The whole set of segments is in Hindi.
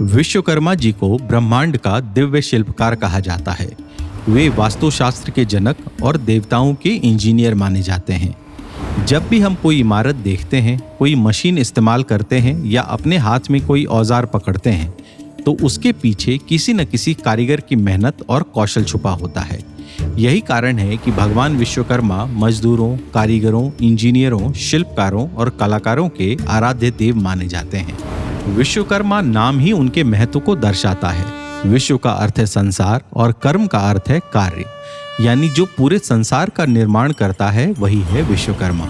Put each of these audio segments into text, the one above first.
विश्वकर्मा जी को ब्रह्मांड का दिव्य शिल्पकार कहा जाता है। वे वास्तुशास्त्र के जनक और देवताओं के इंजीनियर माने जाते हैं। जब भी हम कोई इमारत देखते हैं, कोई मशीन इस्तेमाल करते हैं या अपने हाथ में कोई औजार पकड़ते हैं, तो उसके पीछे किसी न किसी कारीगर की मेहनत और कौशल छुपा होता है। यही कारण है कि भगवान विश्वकर्मा मजदूरों, कारीगरों, इंजीनियरों, शिल्पकारों और कलाकारों के आराध्य देव माने जाते हैं। विश्वकर्मा नाम ही उनके महत्व को दर्शाता है। विश्व का अर्थ है संसार और कर्म का अर्थ है कार्य, यानी जो पूरे संसार का निर्माण करता है वही है विश्वकर्मा।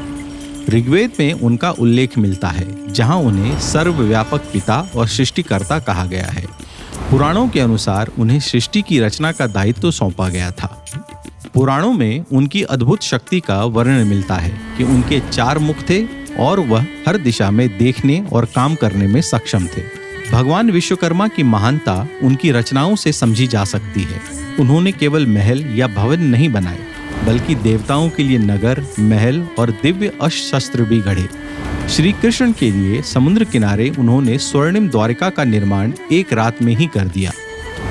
ऋग्वेद में उनका उल्लेख मिलता है, जहां उन्हें सर्वव्यापक पिता और सृष्टिकर्ता कहा गया है। पुराणों के अनुसार उन्हें सृष्टि की रचना का दायित्व सौंपा गया था। पुराणों में उनकी अद्भुत शक्ति का वर्णन मिलता है कि उनके 4 मुख थे और वह हर दिशा में देखने और काम करने में सक्षम थे। भगवान विश्वकर्मा की महानता उनकी रचनाओं से समझी जा सकती है। उन्होंने केवल महल या भवन नहीं बनाए, बल्कि देवताओं के लिए नगर, महल और दिव्य अस्त्र शस्त्र भी गढ़े। श्री कृष्ण के लिए समुद्र किनारे उन्होंने स्वर्णिम द्वारिका का निर्माण एक रात में ही कर दिया।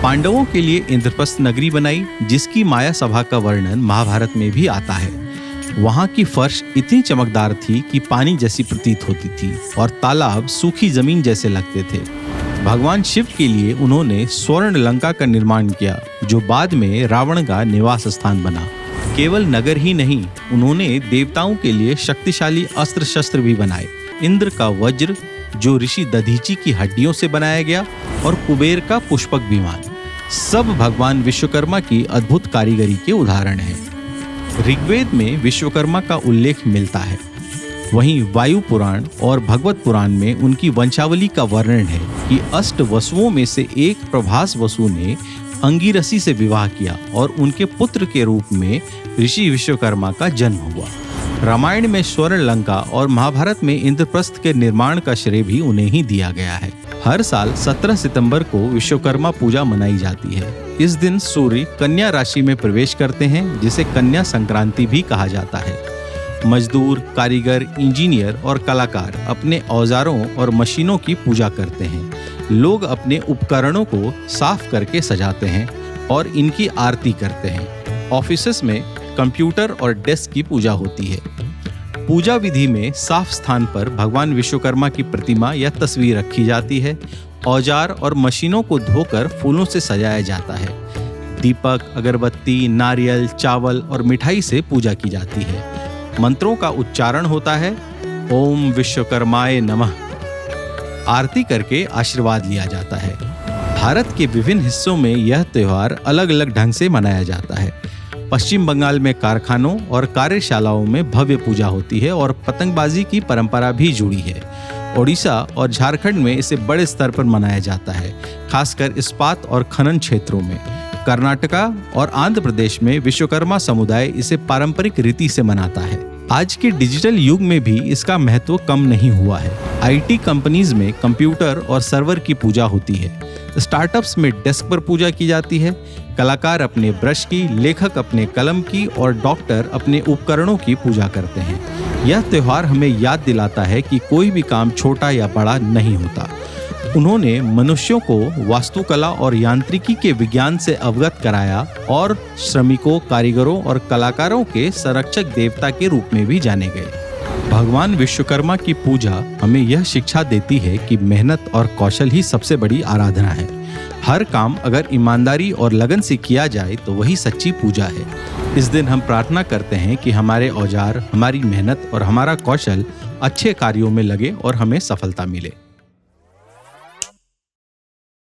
पांडवों के लिए इंद्रप्रस्थ नगरी बनाई, जिसकी माया सभा का वर्णन महाभारत में भी आता है। वहां की फर्श इतनी चमकदार थी कि पानी जैसी प्रतीत होती थी और तालाब सूखी जमीन जैसे लगते थे। भगवान शिव के लिए उन्होंने स्वर्ण लंका का निर्माण किया, जो बाद में रावण का निवास स्थान बना। केवल नगर ही नहीं, उन्होंने देवताओं के लिए शक्तिशाली अस्त्र शस्त्र भी बनाए। इंद्र का वज्र, जो ऋषि दधीची की हड्डियों से बनाया गया, और कुबेर का पुष्पक विमान, सब भगवान विश्वकर्मा की अद्भुत कारीगरी के उदाहरण हैं। ऋग्वेद में विश्वकर्मा का उल्लेख मिलता है। वहीं वायु पुराण और भगवत पुराण में उनकी वंशावली का वर्णन है कि 8 वसुओं में से एक प्रभास वसु ने अंगिरसी से विवाह किया और उनके पुत्र के रूप में ऋषि विश्वकर्मा का जन्म हुआ। रामायण में स्वर्ण लंका और महाभारत में इंद्रप्रस्थ के निर्माण का श्रेय भी उन्हें ही दिया गया है। हर साल 17 सितंबर को विश्वकर्मा पूजा मनाई जाती है। इस दिन सूर्य कन्या राशि में प्रवेश करते हैं, जिसे कन्या संक्रांति भी कहा जाता है। मजदूर, कारीगर, इंजीनियर और कलाकार अपने औजारों और मशीनों की पूजा करते हैं। लोग अपने उपकरणों को साफ करके सजाते हैं और इनकी आरती करते हैं। ऑफिसेस में कंप्यूटर और डेस्क की पूजा होती है। पूजा विधि में साफ स्थान पर भगवान विश्वकर्मा की प्रतिमा या तस्वीर रखी जाती है। औजार और मशीनों को धोकर फूलों से सजाया जाता है। दीपक, अगरबत्ती, नारियल, चावल और मिठाई से पूजा की जाती है। मंत्रों का उच्चारण होता है। ओम विश्वकर्माय नमः। आरती करके आशीर्वाद लिया जाता है। भारत के विभिन्न हिस्सों में यह त्योहार अलग अलग ढंग से मनाया जाता है। पश्चिम बंगाल में कारखानों और कार्यशालाओं में भव्य पूजा होती है और पतंगबाजी की परंपरा भी जुड़ी है। ओडिशा और झारखंड में इसे बड़े स्तर पर मनाया जाता है, खासकर इस्पात और खनन क्षेत्रों में। कर्नाटका और आंध्र प्रदेश में विश्वकर्मा समुदाय इसे पारंपरिक रीति से मनाता है। आज के डिजिटल युग में भी इसका महत्व कम नहीं हुआ है। आईटी कंपनीज में कंप्यूटर और सर्वर की पूजा होती है। स्टार्टअप्स में डेस्क पर पूजा की जाती है। कलाकार अपने ब्रश की, लेखक अपने कलम की और डॉक्टर अपने उपकरणों की पूजा करते हैं। यह त्योहार हमें याद दिलाता है कि कोई भी काम छोटा या बड़ा नहीं होता। उन्होंने मनुष्यों को वास्तुकला और यांत्रिकी के विज्ञान से अवगत कराया और श्रमिकों, कारीगरों और कलाकारों के संरक्षक देवता के रूप में भी जाने गए। भगवान विश्वकर्मा की पूजा हमें यह शिक्षा देती है कि मेहनत और कौशल ही सबसे बड़ी आराधना है। हर काम अगर ईमानदारी और लगन से किया जाए तो वही सच्ची पूजा है। इस दिन हम प्रार्थना करते हैं कि हमारे औजार, हमारी मेहनत और हमारा कौशल अच्छे कार्यों में लगे और हमें सफलता मिले।